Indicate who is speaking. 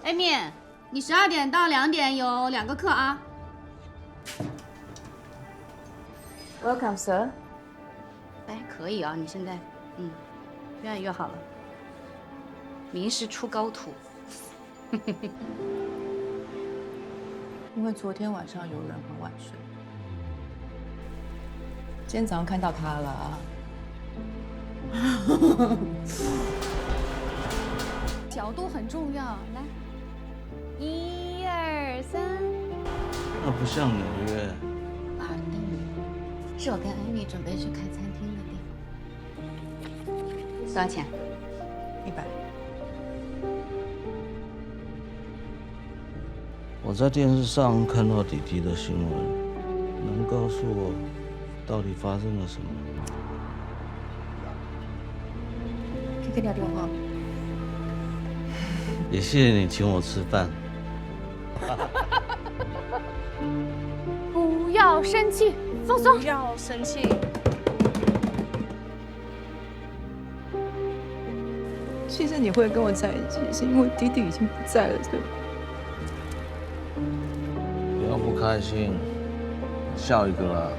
Speaker 1: Amy， 你12点到2点有2个课啊。
Speaker 2: Welcome, sir。
Speaker 1: 哎，可以啊，你现在，越来越好了。名师出高徒。
Speaker 2: 因为昨天晚上有人很晚睡，今天早上看到他了啊。
Speaker 1: 角度很重要，来，1、2、3。
Speaker 3: 那不像纽约。
Speaker 1: 巴尔的摩是我跟艾米准备去开餐厅的地方。多少钱
Speaker 2: 100。
Speaker 3: 我在电视上看到弟弟的新闻，能告诉我到底发生了什么？
Speaker 2: 可以给你打电话。
Speaker 3: 也谢谢你请我吃饭。
Speaker 1: 不要生气，放松。
Speaker 2: 不要生气。其实你会跟我在一起，是因为弟弟已经不在了，对吧？
Speaker 3: 不要不开心，笑一个啦。